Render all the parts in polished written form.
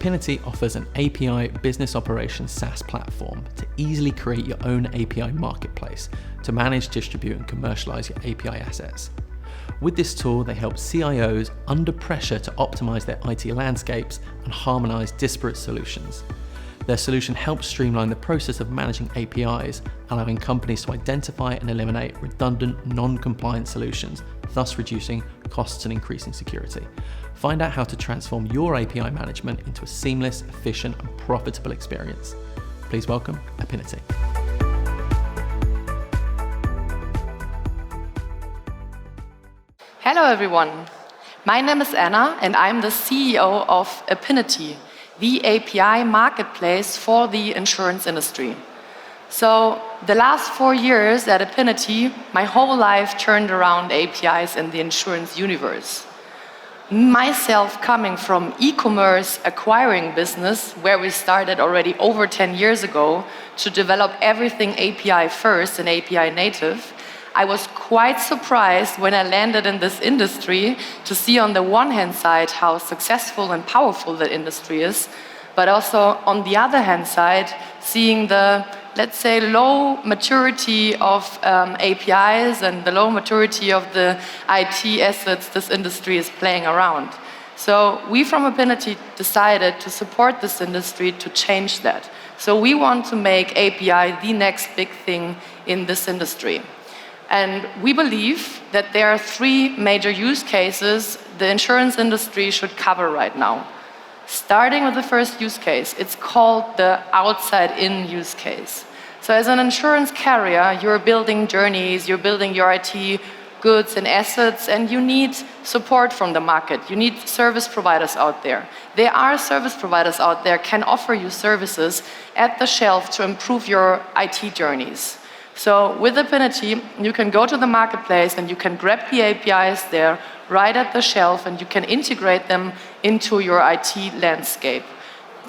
Apinity offers an API business operations SaaS platform to easily create your own API marketplace to manage, distribute, and commercialize your API assets. With this tool, they help CIOs under pressure to optimize their IT landscapes and harmonize disparate solutions. Their solution helps streamline the process of managing APIs, allowing companies to identify and eliminate redundant, non-compliant solutions, thus reducing costs and increasing security. Find out how to transform your API management into a seamless, efficient, and profitable experience. Please welcome Apinity. Hello everyone, my name is Anna and I'm the CEO of Apinity, the API marketplace for the insurance industry. So the last 4 years at Apinity, my whole life turned around APIs in the insurance universe. Myself coming from e-commerce acquiring business, where we started already over 10 years ago to develop everything API first and API native, I was quite surprised when I landed in this industry to see on the one hand side how successful and powerful the industry is, but also on the other hand side seeing the, let's say, low maturity of APIs and the low maturity of the IT assets this industry is playing around. So we from Apinity decided to support this industry to change that. So we want to make API the next big thing in this industry. And we believe that there are 3 major use cases the insurance industry should cover right now. Starting with the first use case, it's called the outside-in use case. So as an insurance carrier, you're building journeys, you're building your IT goods and assets, and you need support from the market. You need service providers out there. There are service providers out there can offer you services at the shelf to improve your IT journeys. So with Apinity, you can go to the marketplace and you can grab the APIs there right at the shelf and you can integrate them into your IT landscape.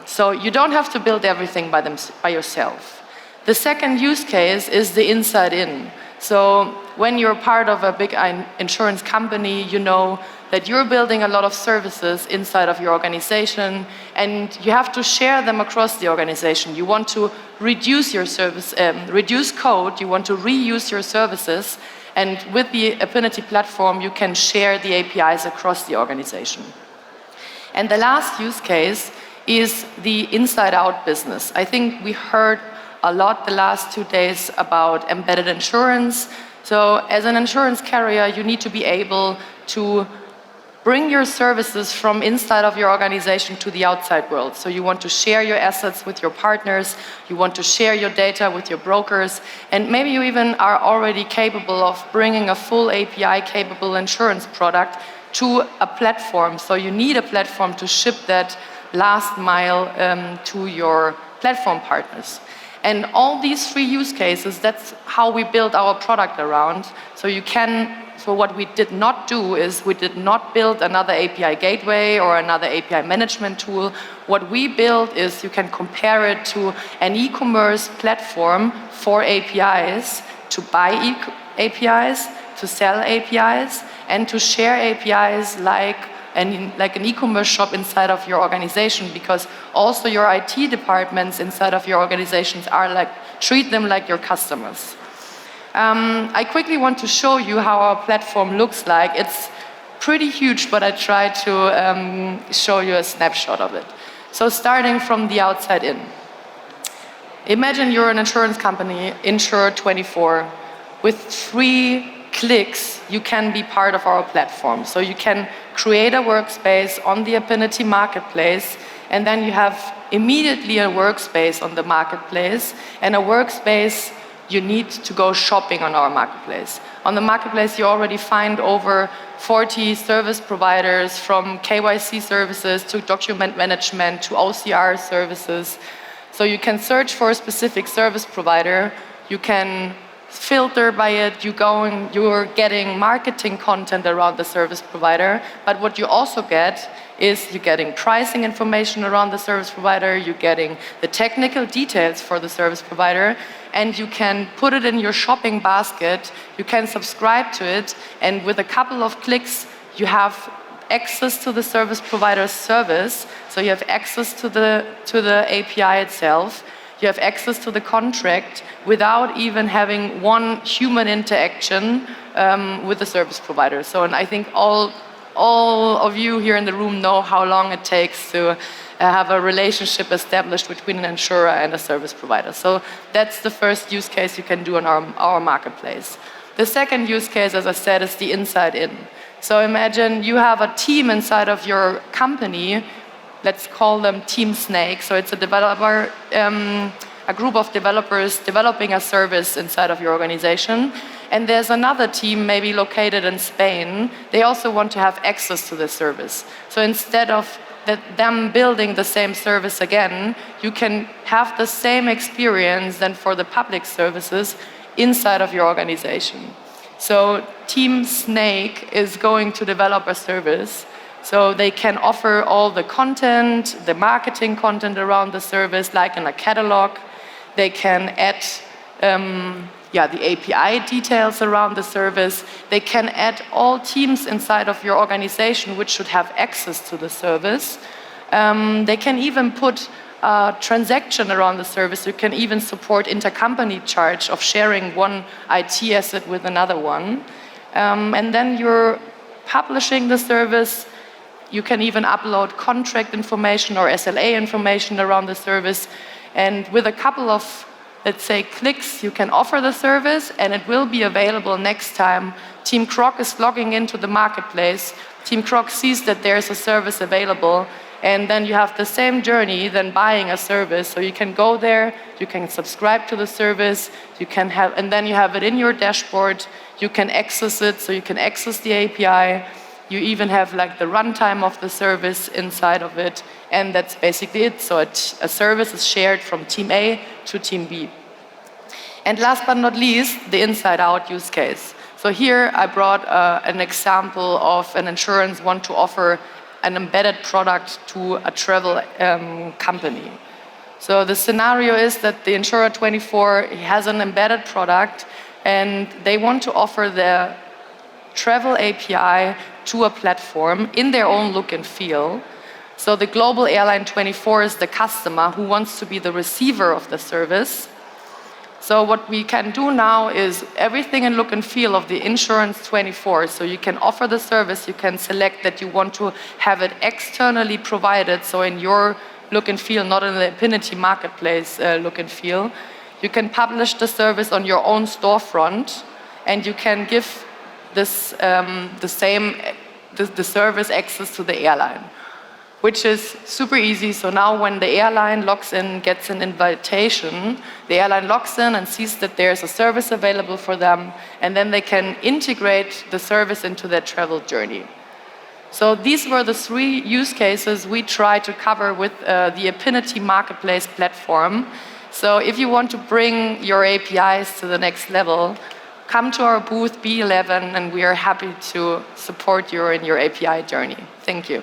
So you don't have to build everything by yourself. The second use case is the inside-in. So when you're part of a big insurance company, you know that you're building a lot of services inside of your organization and you have to share them across the organization. You want to reduce your service, reduce code, you want to reuse your services, and with the Apinity platform, you can share the APIs across the organization. And the last use case is the inside-out business. I think we heard a lot the last 2 days about embedded insurance. So as an insurance carrier, you need to be able to bring your services from inside of your organization to the outside world. So you want to share your assets with your partners, you want to share your data with your brokers, and maybe you even are already capable of bringing a full API-capable insurance product to a platform. So you need a platform to ship that last mile to your platform partners. And all these 3 use cases, that's how we build our product around. So what we did not do is we did not build another API gateway or another API management tool. What we built is you can compare it to an e-commerce platform for APIs, to buy APIs, to sell APIs, and to share APIs like an e-commerce shop inside of your organization, because also your IT departments inside of your organizations treat them like your customers. I quickly want to show you how our platform looks like. It's pretty huge, but I try to show you a snapshot of it. So starting from the outside in. Imagine you're an insurance company, Insure24. With 3 clicks, you can be part of our platform. So you can create a workspace on the Apinity marketplace, and then you have immediately a workspace on the marketplace, and a workspace you need to go shopping on our marketplace. On the marketplace, you already find over 40 service providers, from KYC services to document management to OCR services. So you can search for a specific service provider, you can filter by it, you're getting marketing content around the service provider, but what you also get is you're getting pricing information around the service provider, you're getting the technical details for the service provider, and you can put it in your shopping basket, you can subscribe to it, and with a couple of clicks, you have access to the service provider's service, so you have access to the API itself, you have access to the contract without even having one human interaction with the service provider. So, and I think all of you here in the room know how long it takes to have a relationship established between an insurer and a service provider. So that's the first use case you can do on our marketplace. The second use case, as I said, is the inside in. So imagine you have a team inside of your company. Let's call them Team Snake. So it's a developer, a group of developers developing a service inside of your organization. And there's another team maybe located in Spain. They also want to have access to the service. So instead of them building the same service again, you can have the same experience than for the public services inside of your organization. So Team Snake is going to develop a service. So they can offer all the content, the marketing content around the service, like in a catalog. They can add the API details around the service. They can add all teams inside of your organization which should have access to the service. They can even put a transaction around the service. You can even support intercompany charge of sharing one IT asset with another one. And then you're publishing the service. You can even upload contract information or SLA information around the service. And with a couple of, let's say, clicks, you can offer the service, and it will be available next time Team Croc is logging into the marketplace. Team Croc sees that there's a service available, and then you have the same journey than buying a service. So you can go there, you can subscribe to the service, and then you have it in your dashboard. You can access it, so you can access the API. You even have like the runtime of the service inside of it, and that's basically it. So a service is shared from Team A to Team B. And last but not least, the inside-out use case. So here I brought an example of an insurance want to offer an embedded product to a travel company. So the scenario is that the insurer 24 has an embedded product, and they want to offer their travel API to a platform in their own look and feel. So the global airline 24 is the customer who wants to be the receiver of the service. So what we can do now is everything in look and feel of the insurance 24. So you can offer the service, you can select that you want to have it externally provided, so in your look and feel, not in the Apinity marketplace look and feel. You can publish the service on your own storefront, and you can give this the service access to the airline, which is super easy. So now when the airline logs in, gets an invitation, the airline logs in and sees that there's a service available for them, and then they can integrate the service into their travel journey. So these were the 3 use cases we tried to cover with the Apinity marketplace platform. So if you want to bring your APIs to the next level, come to our booth B11, and we are happy to support you in your API journey. Thank you.